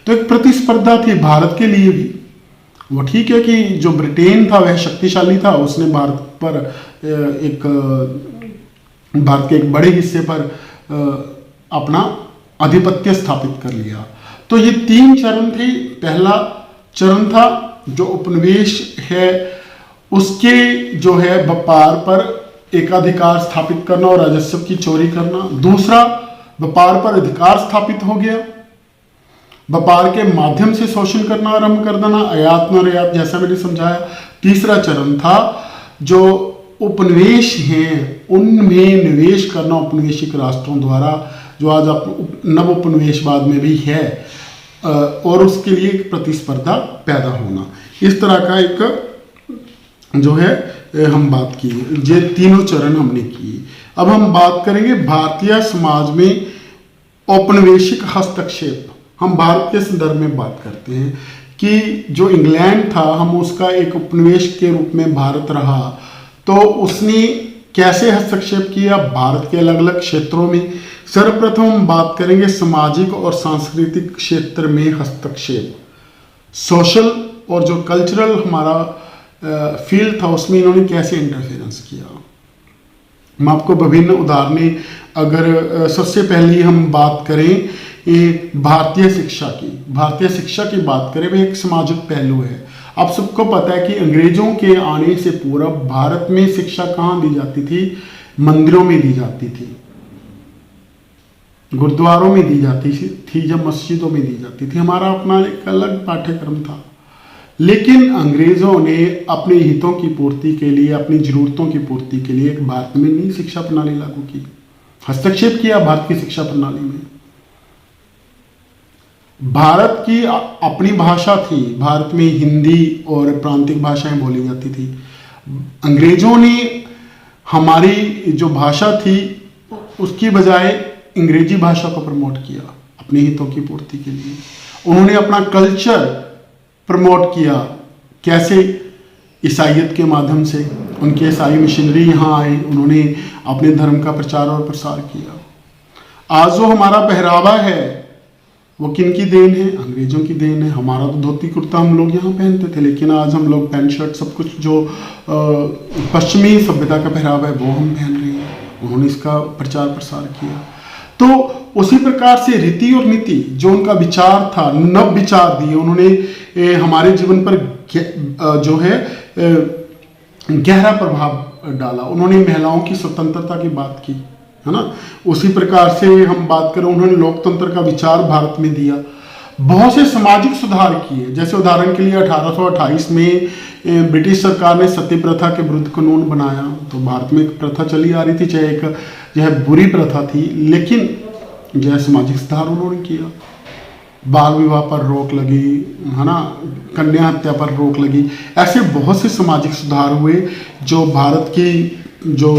तो एक प्रतिस्पर्धा थी भारत के लिए भी। वो ठीक है कि जो ब्रिटेन था वह शक्तिशाली था, उसने भारत के एक बड़े हिस्से पर अपना आधिपत्य स्थापित कर लिया। तो ये 3 चरण थे। पहला चरण था जो उपनिवेश है उसके जो है व्यापार पर एकाधिकार स्थापित करना और राजस्व की चोरी करना। दूसरा, व्यापार पर अधिकार स्थापित हो गया, व्यापार के माध्यम से शोषण करना आरंभ कर देना, आयात निर्यात, जैसा मैंने समझाया। तीसरा चरण था जो उपनिवेश हैं उनमें निवेश करना उपनिवेशिक राष्ट्रों द्वारा, जो आज आप नव उपनिवेशवाद में भी है, और उसके लिए एक प्रतिस्पर्धा पैदा होना। इस तरह का एक जो है हम बात की, ये तीनों चरण हमने किए। अब हम बात करेंगे भारतीय समाज में औपनिवेशिक हस्तक्षेप। हम भारत के संदर्भ में बात करते हैं कि जो इंग्लैंड था, हम उसका एक उपनिवेश के रूप में भारत रहा, तो उसने कैसे हस्तक्षेप किया भारत के अलग अलग क्षेत्रों में। सर्वप्रथम हम बात करेंगे सामाजिक और सांस्कृतिक क्षेत्र में हस्तक्षेप। सोशल और जो कल्चरल हमारा फील्ड था उसमें इन्होंने कैसे इंटरफेरेंस किया। मैं आपको विभिन्न उदाहरणें, अगर सबसे पहले हम बात करें भारतीय शिक्षा की, भारतीय शिक्षा की बात करें, वह एक सामाजिक पहलू है। आप सबको पता है कि अंग्रेजों के आने से पूर्व भारत में शिक्षा कहाँ दी जाती थी? मंदिरों में दी जाती थी, गुरुद्वारों में दी जाती थी, जब मस्जिदों में दी जाती थी। हमारा अपना एक अलग पाठ्यक्रम था। लेकिन अंग्रेजों ने अपने हितों की पूर्ति के लिए, अपनी जरूरतों की पूर्ति के लिए एक भारत में नई शिक्षा प्रणाली लागू की, हस्तक्षेप किया भारत की शिक्षा प्रणाली में। भारत की अपनी भाषा थी, भारत में हिंदी और प्रांतिक भाषाएं बोली जाती थी। अंग्रेजों ने हमारी जो भाषा थी उसकी बजाय अंग्रेजी भाषा को प्रमोट किया अपने हितों की पूर्ति के लिए। उन्होंने अपना कल्चर प्रमोट किया। कैसे? ईसाइयत के माध्यम से। उनके ईसाई मिशनरी यहाँ आए, उन्होंने अपने धर्म का प्रचार और प्रसार किया। आज जो हमारा पहरावा है वो किन की देन है? अंग्रेजों की देन है। हमारा तो धोती कुर्ता हम लोग यहाँ पहनते थे, लेकिन आज हम लोग पैंट शर्ट सब कुछ जो पश्चिमी सभ्यता का पहरावा है वो हम पहन रहे हैं। उन्होंने इसका प्रचार प्रसार किया। तो उसी प्रकार से रीति और नीति, जो उनका विचार था, नव विचार दिए उन्होंने, हमारे जीवन पर जो है गहरा प्रभाव डाला। उन्होंने महिलाओं की स्वतंत्रता की बात की, है ना। उसी प्रकार से हम बात करें, उन्होंने लोकतंत्र का विचार भारत में दिया। बहुत से सामाजिक सुधार किए। जैसे उदाहरण के लिए 1828 में ब्रिटिश सरकार ने सती प्रथा के विरुद्ध कानून बनाया। तो भारत में एक प्रथा चली आ रही थी, चाहे एक जो है बुरी प्रथा थी, लेकिन जो है सामाजिक सुधार उन्होंने किया। बाल विवाह पर रोक लगी, है ना, कन्या हत्या पर रोक लगी। ऐसे बहुत से सामाजिक सुधार हुए जो भारत की जो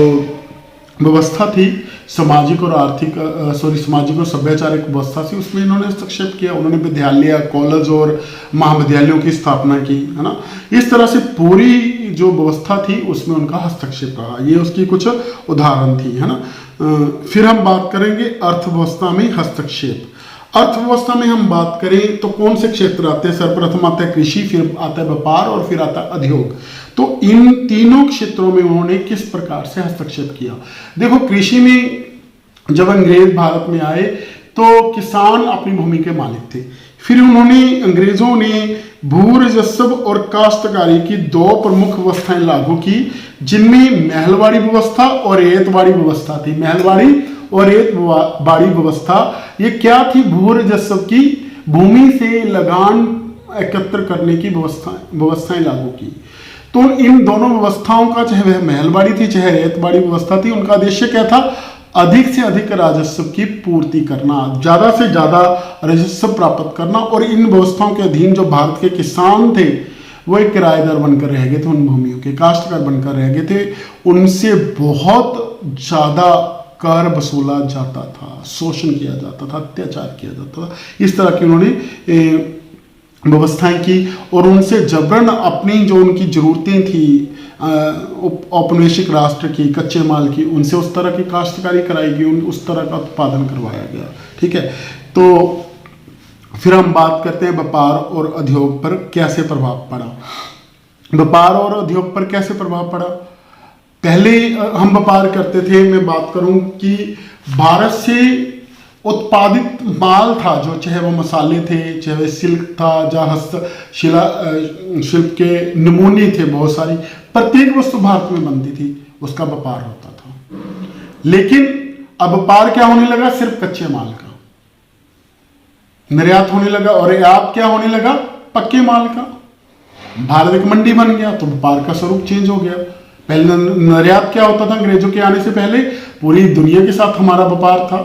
व्यवस्था थी, सामाजिक और आर्थिक सामाजिक और सभ्याचारिक व्यवस्था थी, उसमें इन्होंने हस्तक्षेप किया। उन्होंने विद्यालय, कॉलेज और महाविद्यालयों की स्थापना की, है ना। इस तरह से पूरी जो व्यवस्था थी उसमें उनका हस्तक्षेप रहा। ये उसकी कुछ उदाहरण थी, है ना। फिर हम बात करेंगे अर्थव्यवस्था में हस्तक्षेप। अर्थव्यवस्था में हम बात करें तो कौन से क्षेत्र आते हैं? सर्वप्रथम आता है कृषि, फिर आता है व्यापार और फिर आता है उद्योग। तो इन तीनों क्षेत्रों में उन्होंने किस प्रकार से हस्तक्षेप किया? देखो, कृषि में जब अंग्रेज भारत में आए तो किसान अपनी भूमि के मालिक थे। फिर अंग्रेजों ने भू राजस्व और काश्तकारी की दो प्रमुख व्यवस्थाएं लागू की, जिनमें महलवाड़ी व्यवस्था और रेतवाड़ी व्यवस्था थी। महलवाड़ी और रेतवाड़ी व्यवस्था ये क्या थी? भू राजस्व की, भूमि से लगान एकत्र करने की व्यवस्थाएं लागू की। तो इन दोनों व्यवस्थाओं का, चाहे वह महलवाड़ी थी चाहे रेतवाड़ी व्यवस्था थी, उनका उद्देश्य क्या था? अधिक से अधिक राजस्व की पूर्ति करना, ज्यादा से ज्यादा राजस्व प्राप्त करना। और इन व्यवस्थाओं के अधीन जो भारत के किसान थे वो एक किराएदार बनकर रह गए थे, उन भूमियों के काश्तकार बनकर रह गए थे। उनसे बहुत ज्यादा कर वसूला जाता था, शोषण किया जाता था, अत्याचार किया जाता था। इस तरह की उन्होंने व्यवस्थाएं की और उनसे जबरन अपनी जो उनकी जरूरतें थी औपनिवेशिक राष्ट्र की, कच्चे माल की, उनसे उस तरह की काश्तकारी कराई गई, उस तरह का उत्पादन करवाया गया। ठीक है। तो फिर हम बात करते हैं व्यापार और उद्योग पर कैसे प्रभाव पड़ा। व्यापार और उद्योग पर कैसे प्रभाव पड़ा? पहले हम व्यापार करते थे, मैं बात करूं कि भारत से उत्पादित माल था, जो चाहे वो मसाले थे, चाहे वो सिल्क था, जहाँ शिल्प के नमूने थे, बहुत सारी, प्रत्येक वस्तु भारत में बनती थी, उसका व्यापार होता था। लेकिन अब व्यापार क्या होने लगा? सिर्फ कच्चे माल का निर्यात होने लगा, और आयात क्या होने लगा? पक्के माल का। भारत एक मंडी बन गया तो व्यापार का स्वरूप चेंज हो गया। पहले निर्यात क्या होता था? अंग्रेजों के आने से पहले पूरी दुनिया के साथ हमारा व्यापार था,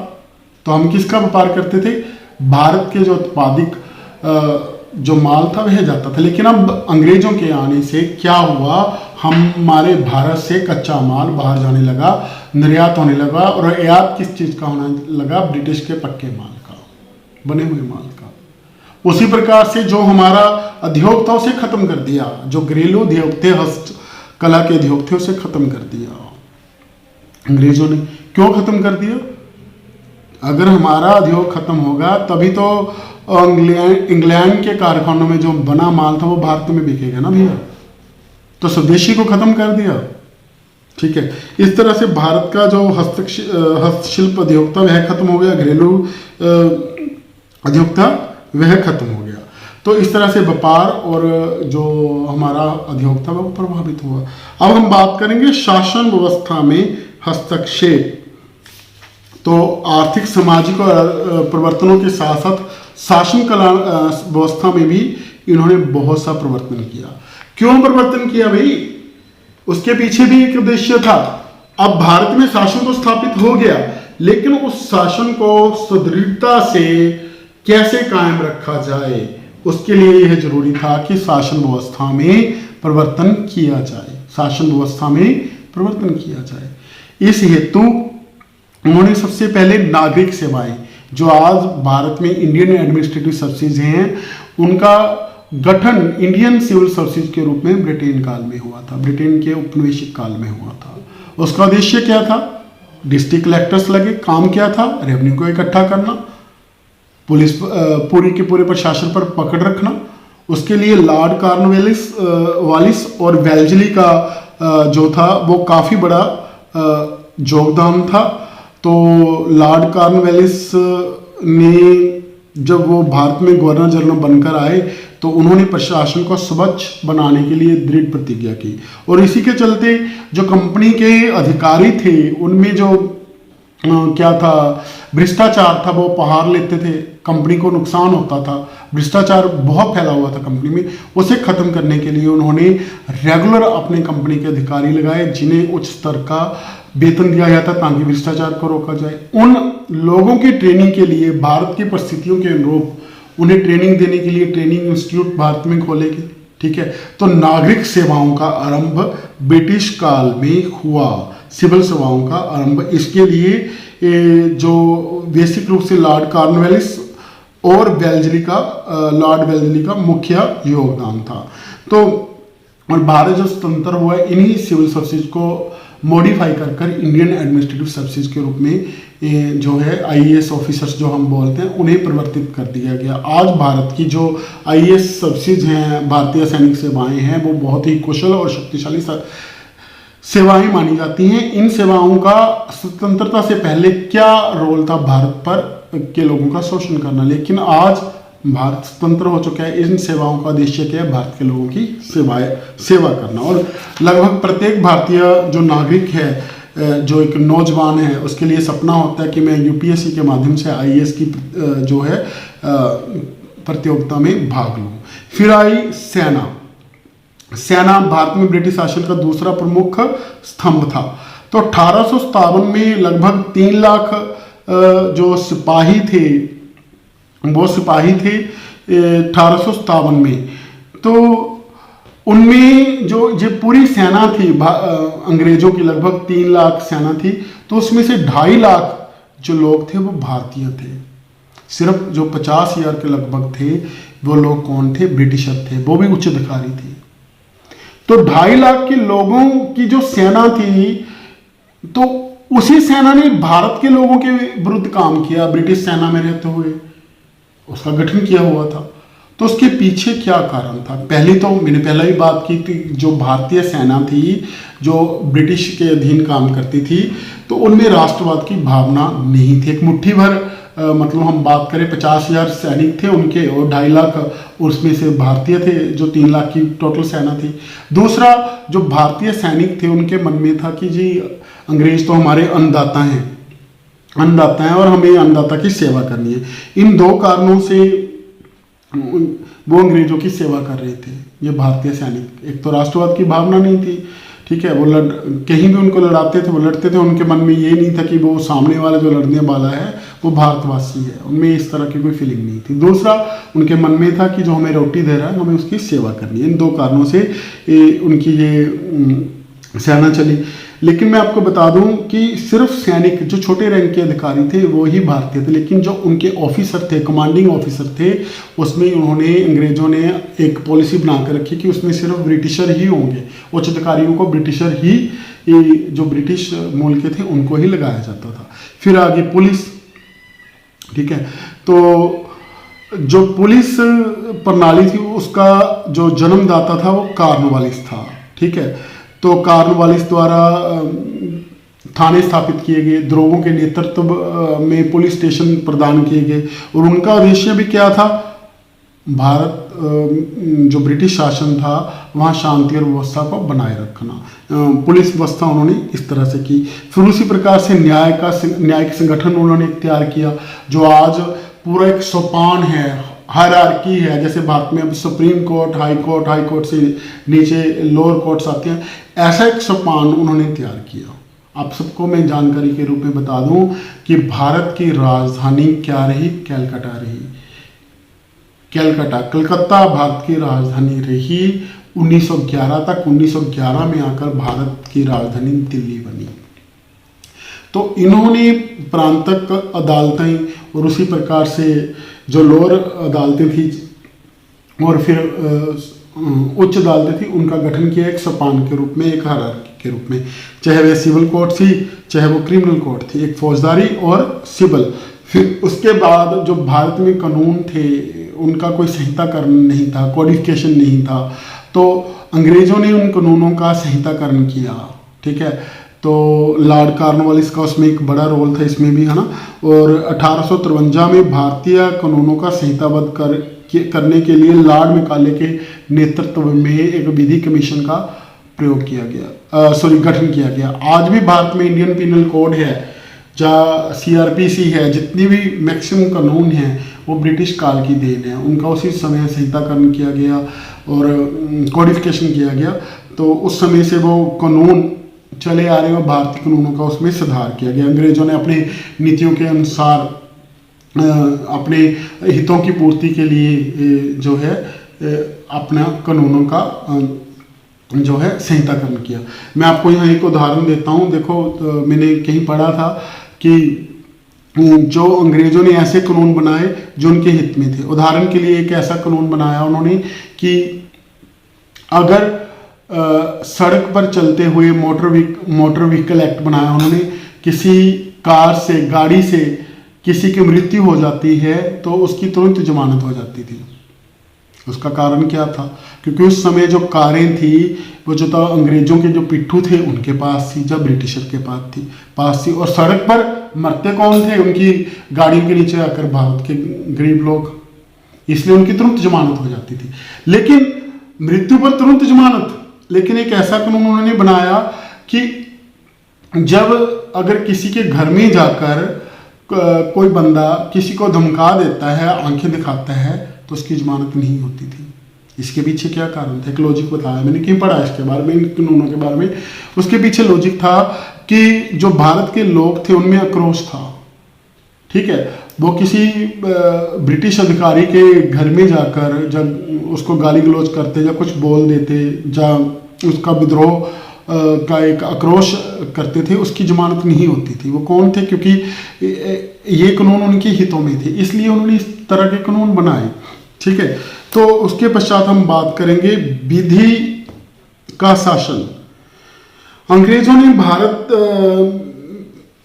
तो हम किसका व्यापार करते थे? भारत के जो उत्पादित जो माल था वह जाता था। लेकिन अब अंग्रेजों के आने से क्या हुआ? हमारे भारत से कच्चा माल बाहर जाने लगा, निर्यात होने लगा, और आयात किस चीज का होने लगा? ब्रिटिश के पक्के माल का, बने हुए माल का। उसी प्रकार से जो हमारा उद्योग था उसे खत्म कर दिया। जो घरेलू उद्योग थे, हस्तकला के उद्योग थे, उसे खत्म कर दिया अंग्रेजों ने। क्यों खत्म कर दिया? अगर हमारा उद्योग खत्म होगा तभी तो इंग्लैंड के कारखानों में जो बना माल था वो भारत में बिकेगा ना भैया। तो स्वदेशी को खत्म कर दिया। ठीक है। इस तरह से भारत का जो हस्तशिल्प उद्योग था वह खत्म हो गया, घरेलू उद्योग था वह खत्म हो गया। तो इस तरह से व्यापार और जो हमारा उद्योग था वो प्रभावित हुआ। अब हम बात करेंगे शासन व्यवस्था में हस्तक्षेप। तो आर्थिक सामाजिक और परिवर्तनों के साथ साथ शासन कला व्यवस्था में भी इन्होंने बहुत सा परिवर्तन किया। क्यों परिवर्तन किया भाई? उसके पीछे भी एक उद्देश्य था। अब भारत में शासन तो स्थापित हो गया, लेकिन उस शासन को सुदृढ़ता से कैसे कायम रखा जाए, उसके लिए यह जरूरी था कि शासन व्यवस्था में परिवर्तन किया जाए। शासन व्यवस्था में परिवर्तन किया जाए। इस हेतु उन्होंने सबसे पहले नागरिक सेवाएं, जो आज भारत में इंडियन एडमिनिस्ट्रेटिव सर्विसेज हैं, उनका गठन इंडियन सिविल सर्विसेज के रूप में ब्रिटेन काल में हुआ था, ब्रिटेन के उपनिवेशिक काल में हुआ था। उसका उद्देश्य क्या था? डिस्ट्रिक्ट कलेक्टर्स लगे, काम क्या था? रेवेन्यू को इकट्ठा करना, पुलिस पूरी के पूरे प्रशासन पर पकड़ रखना। उसके लिए लॉर्ड कॉर्नवालिस और वेल्जली का जो था वो काफ़ी बड़ा योगदान था। तो लॉर्ड कॉर्नवालिस ने जब वो भारत में गवर्नर जनरल बनकर आए तो उन्होंने प्रशासन को स्वच्छ बनाने के लिए दृढ़ प्रतिज्ञा की, और इसी के चलते जो कंपनी के अधिकारी थे उनमें जो क्या था, भ्रष्टाचार था, वो पहाड़ लेते थे, कंपनी को नुकसान होता था, भ्रष्टाचार बहुत फैला हुआ था कंपनी में। उसे खत्म करने के लिए उन्होंने रेगुलर अपने कंपनी के अधिकारी लगाए जिन्हें उच्च स्तर का वेतन दिया जाता ताकि भ्रष्टाचार को रोका जाए। उन लोगों की ट्रेनिंग के लिए भारत की परिस्थितियों के अनुरूप उन्हें ट्रेनिंग देने के लिए ट्रेनिंग इंस्टीट्यूट भारत में खोले गए। ठीक है, तो नागरिक सेवाओं का आरंभ ब्रिटिश काल में हुआ, सिविल सेवाओं का आरंभ। इसके लिए जो बेसिक रूप से लॉर्ड कॉर्नवालिस और वेल्जली का लॉर्ड वेल्जली का मुख्य योगदान था। तो और भारत जो स्वतंत्र हुआ इन्हीं सिविल सर्विसेज को मॉडिफाई कर इंडियन एडमिनिस्ट्रेटिव सर्विसेज के रूप में जो है आईएएस ऑफिसर्स जो हम बोलते हैं उन्हें परिवर्तित कर दिया गया। आज भारत की जो आईएएस सर्विसेज हैं, भारतीय सैनिक सेवाएं हैं, वो बहुत ही कुशल और शक्तिशाली सेवाएं मानी जाती हैं। इन सेवाओं का स्वतंत्रता से पहले क्या रोल था? भारत पर के लोगों का शोषण करना, लेकिन आज भारत स्वतंत्र हो चुका है। इन सेवाओं का उद्देश्य क्या है? भारत के लोगों की सेवा करना। और लगभग प्रत्येक भारतीय जो नागरिक है, जो एक नौजवान है, उसके लिए सपना होता है कि मैं यूपीएससी के माध्यम से आईएएस की जो है प्रतियोगिता में भाग लूँ। फिर आई सेना। सेना भारत में ब्रिटिश शासन का दूसरा प्रमुख स्तंभ था। तो 1857 में लगभग 3 लाख जो सिपाही थे, वो सिपाही थे 1857 में। तो उनमें जो ये पूरी सेना थी अंग्रेजों की, लगभग 3 लाख सेना थी, तो उसमें से 2.5 लाख जो लोग थे वो भारतीय थे। सिर्फ जो 50,000 के लगभग थे वो लोग कौन थे? ब्रिटिशर थे, वो भी उच्च अधिकारी थे। तो 2.5 लाख के लोगों की जो सेना थी, तो उसी सेना ने भारत के लोगों के विरुद्ध काम किया। ब्रिटिश सेना में रहते हुए उसका गठन किया हुआ था। तो उसके पीछे क्या कारण था? पहली तो मैंने पहले ही बात की थी, जो भारतीय सेना थी जो ब्रिटिश के अधीन काम करती थी, तो उनमें राष्ट्रवाद की भावना नहीं थी। एक मुट्ठी भर मतलब हम बात करें 50,000 सैनिक थे उनके, और 2.5 लाख उसमें से भारतीय थे, जो 3 लाख की टोटल सेना थी। दूसरा, जो भारतीय सैनिक थे उनके मन में था कि जी अंग्रेज तो हमारे अन्नदाता हैं और हमें अन्नदाता की सेवा करनी है। इन 2 कारणों से वो अंग्रेजों की सेवा कर रहे थे ये भारतीय सैनिक। एक तो राष्ट्रवाद की भावना नहीं थी, ठीक है, वो कहीं भी उनको लड़ाते थे, वो लड़ते थे, उनके मन में ये नहीं था कि वो सामने वाला जो लड़ने वाला है वो भारतवासी है, उनमें इस तरह की कोई फीलिंग नहीं थी। दूसरा, उनके मन में था कि जो हमें रोटी दे रहा है हमें उसकी सेवा करनी है। इन 2 कारणों से उनकी ये सेना चली। लेकिन मैं आपको बता दूं कि सिर्फ सैनिक, जो छोटे रैंक के अधिकारी थे वो ही भारतीय थे, लेकिन जो उनके ऑफिसर थे, कमांडिंग ऑफिसर थे, उसमें उन्होंने, अंग्रेजों ने एक पॉलिसी बना कर रखी कि उसमें सिर्फ ब्रिटिशर ही होंगे। उच्च अधिकारियों को ब्रिटिशर ही, जो ब्रिटिश मूल के थे उनको ही लगाया जाता था। फिर आगे पुलिस, ठीक है, तो जो पुलिस प्रणाली थी उसका जो जन्मदाता था वो कॉर्नवालिस था, ठीक है। तो कॉर्नवालिस द्वारा थाने स्थापित किए गए, द्रोहों के नेतृत्व में पुलिस स्टेशन प्रदान किए गए, और उनका उद्देश्य भी क्या था? भारत जो ब्रिटिश शासन था वहाँ शांति और व्यवस्था को बनाए रखना, पुलिस व्यवस्था उन्होंने इस तरह से की। फिर उसी प्रकार से न्यायिक संगठन उन्होंने तैयार किया, जो आज पूरा एक सोपान है, हायरार्की है। जैसे भारत में अब सुप्रीम कोर्ट, हाई कोर्ट से नीचे लोअर कोर्ट्स आते हैं, ऐसा एक सोपान उन्होंने तैयार किया। आप सबको मैं जानकारी के रूप में बता दूं कि भारत की राजधानी क्या रही? कलकत्ता रही। कलकत्ता भारत की राजधानी रही 1911 तक। 1911 में आकर भारत की राजधानी दिल्ली बनी। तो इन्होंने प्रांतक अदालतें और उसी प्रकार से जो लोअर अदालतें थी और फिर उच्च अदालतें थी, उनका गठन किया एक सोपान के रूप में, एक हायरार्की के रूप में। चाहे वह सिविल कोर्ट थी, चाहे वो क्रिमिनल कोर्ट थी, एक फौजदारी और सिविल। फिर उसके बाद जो भारत में कानून थे उनका कोई संहिताकरण नहीं था, कोडिफिकेशन नहीं था, तो अंग्रेजों ने उन कानूनों का संहिताकरण किया। ठीक है, तो लॉर्ड कॉर्नवालिस का उसमें एक बड़ा रोल था, इसमें भी, है ना। और 1853 में भारतीय कानूनों का संहिताबद्ध करने के लिए लॉर्ड मैकाले के नेतृत्व में एक विधि कमीशन का प्रयोग किया गया, गठन किया गया। आज भी भारत में इंडियन पीनल कोड है, जहाँ CRPC है, जितनी भी मैक्सिमम कानून हैं वो ब्रिटिश काल की देन है। उनका उसी समय संहिताकरण किया गया और कोडिफिकेशन किया गया। तो उस समय से वो कानून चले आ रहे हैं, भारतीय कानूनों का उसमें सुधार किया गया। अंग्रेजों ने अपने नीतियों के अनुसार अपने हितों की पूर्ति के लिए जो है अपना कानूनों का जो है संहिताकरण किया। मैं आपको यहाँ एक उदाहरण देता हूँ। देखो, मैंने कहीं पढ़ा था कि जो अंग्रेजों ने ऐसे कानून बनाए जो उनके हित में थे। उदाहरण के लिए एक ऐसा कानून बनाया उन्होंने कि अगर सड़क पर चलते हुए मोटर व्हीकल एक्ट बनाया उन्होंने, किसी कार से, गाड़ी से किसी की मृत्यु हो जाती है तो उसकी तुरंत जमानत हो जाती थी। उसका कारण क्या था? क्योंकि उस समय जो कारें थी वो जो था अंग्रेजों के जो पिट्ठू थे उनके पास थी, जब ब्रिटिशर के पास थी। और सड़क पर मरते कौन थे? उनकी गाड़ियों के नीचे आकर भारत के गरीब लोग, इसलिए उनकी तुरंत जमानत हो जाती थी। लेकिन मृत्यु पर तुरंत जमानत, लेकिन एक ऐसा कानून उन्होंने बनाया कि जब अगर किसी के घर में जाकर कोई बंदा किसी को धमका देता है, आंखें दिखाता है, तो उसकी जमानत नहीं होती थी। इसके पीछे क्या कारण था? एक लॉजिक बताया, मैंने कहीं पढ़ा इसके बारे में, इन कानूनों के बारे में। उसके पीछे लॉजिक था कि जो भारत के लोग थे उनमें आक्रोश था। ठीक है, वो किसी ब्रिटिश अधिकारी के घर में जाकर जब उसको गाली गलौज करते या कुछ बोल देते या उसका विद्रोह का एक आक्रोश करते थे, उसकी जमानत नहीं होती थी। वो कौन थे? क्योंकि ये कानून उनके हितों में थे, इसलिए उन्होंने इस तरह के कानून बनाए। ठीक है, तो उसके पश्चात हम बात करेंगे विधि का शासन। अंग्रेजों ने भारत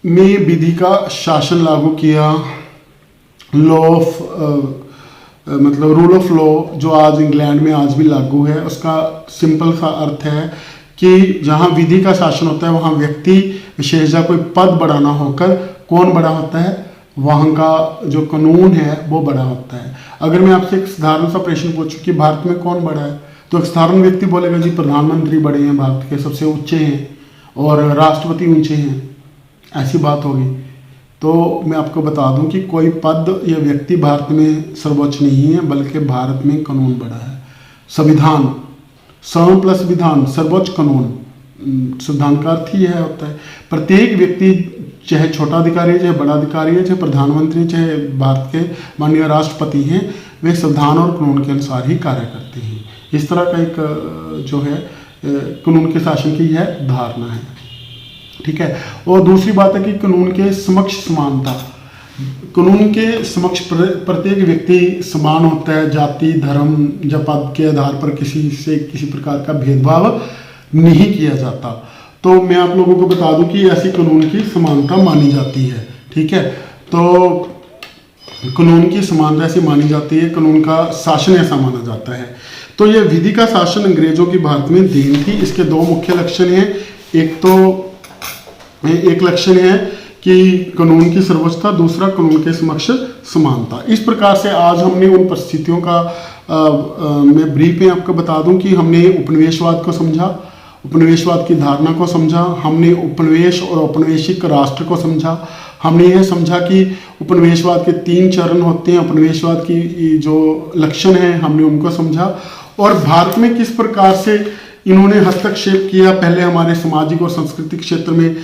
में विधि का शासन लागू किया। लॉ ऑफ मतलब रूल ऑफ लॉ, जो आज इंग्लैंड में आज भी लागू है, उसका सिंपल सा अर्थ है कि जहाँ विधि का शासन होता है वहाँ व्यक्ति विशेष या कोई पद बड़ा ना होकर कौन बड़ा होता है? वहाँ का जो कानून है वो बड़ा होता है। अगर मैं आपसे एक साधारण सा प्रश्न पूछूं कि भारत में कौन बड़ा है, तो एक साधारण व्यक्ति बोलेगा जी प्रधानमंत्री बड़े हैं, भारत के सबसे ऊंचे हैं और राष्ट्रपति ऊंचे हैं, ऐसी बात होगी। तो मैं आपको बता दूं कि कोई पद या व्यक्ति भारत में सर्वोच्च नहीं है, बल्कि भारत में कानून बड़ा है। संविधान, संविधान प्लस विधान, सर्वोच्च कानून। संविधान का अर्थ ही यह होता है प्रत्येक व्यक्ति, चाहे छोटा अधिकारी है, चाहे बड़ा अधिकारी है, चाहे प्रधानमंत्री, चाहे भारत के माननीय राष्ट्रपति हैं, वे संविधान और कानून के अनुसार ही कार्य करते हैं। इस तरह का एक जो है कानून के शासन की यह धारणा है। ठीक है, और दूसरी बात है कि कानून के समक्ष समानता। कानून के समक्ष प्रत्येक व्यक्ति समान होता है, जाति, धर्म या पद के आधार पर किसी से किसी प्रकार का भेदभाव नहीं किया जाता। तो मैं आप लोगों को बता दूं कि ऐसी कानून की समानता मानी जाती है। ठीक है, तो कानून की समानता ऐसी मानी जाती है, कानून का शासन ऐसा माना जाता है। तो यह विधि का शासन अंग्रेजों की भारत में देन थी। इसके दो मुख्य लक्षण हैं। एक लक्षण है कि कानून की सर्वोच्चता, दूसरा कानून के समक्ष समानता। इस प्रकार से आज हमने उन परिस्थितियों का मैं ब्रीफ में आपको बता दूं कि हमने उपनिवेशवाद को समझा, उपनिवेशवाद की धारणा को समझा, हमने उपनिवेश और औपनिवेशिक राष्ट्र को समझा, हमने यह समझा कि उपनिवेशवाद के 3 चरण होते हैं, उपनिवेशवाद की जो लक्षण हैं हमने उनको समझा, और भारत में किस प्रकार से इन्होंने हस्तक्षेप किया। पहले हमारे सामाजिक और सांस्कृतिक क्षेत्र में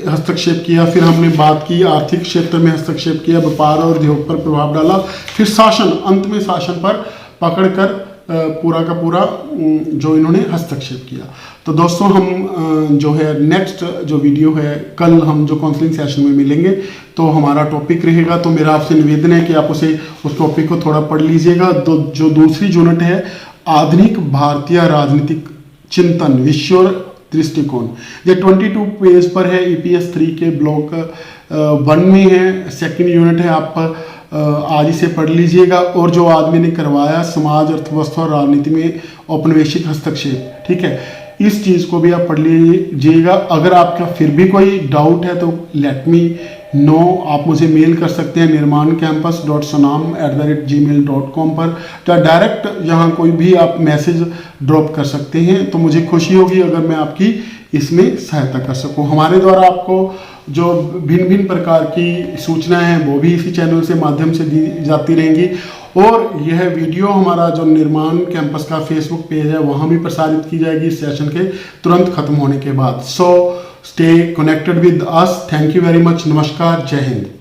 हस्तक्षेप किया, फिर हमने बात की आर्थिक क्षेत्र में हस्तक्षेप किया, व्यापार और उद्योग पर प्रभाव डाला, फिर शासन, अंत में शासन पर पकड़कर पूरा का पूरा जो इन्होंने हस्तक्षेप किया। तो दोस्तों हम जो है नेक्स्ट जो वीडियो है, कल हम जो काउंसलिंग सेशन में मिलेंगे तो हमारा टॉपिक रहेगा। तो मेरा आपसे निवेदन है कि आप उस टॉपिक को थोड़ा पढ़ लीजिएगा। तो जो दूसरी यूनिट है आधुनिक भारतीय राजनीतिक चिंतन, विश्व दृष्टिकोण, ये 22 पेज पर है, EPS 3 के ब्लॉक 1 में है, सेकंड यूनिट है। आप आज इसे पढ़ लीजिएगा। और जो आदमी ने करवाया समाज, अर्थव्यवस्था और राजनीति में औपनिवेशिक हस्तक्षेप, ठीक है, इस चीज़ को भी आप पढ़ लीजिएगा। अगर आपका फिर भी कोई डाउट है तो लेट मी नो, आप मुझे मेल कर सकते हैं nirmancampus.sanam@gmail.com पर, या डायरेक्ट यहाँ कोई भी आप मैसेज ड्रॉप कर सकते हैं। तो मुझे खुशी होगी अगर मैं आपकी इसमें सहायता कर सकूँ। हमारे द्वारा आपको जो भिन्न भिन्न प्रकार की सूचनाएं हैं वो भी इसी चैनल से माध्यम से दी जाती रहेंगी। और यह वीडियो हमारा जो निर्माण कैंपस का फेसबुक पेज है वहाँ भी प्रसारित की जाएगी इस सेशन के तुरंत खत्म होने के बाद। So stay connected with us. Thank you very much. नमस्कार, जय हिंद।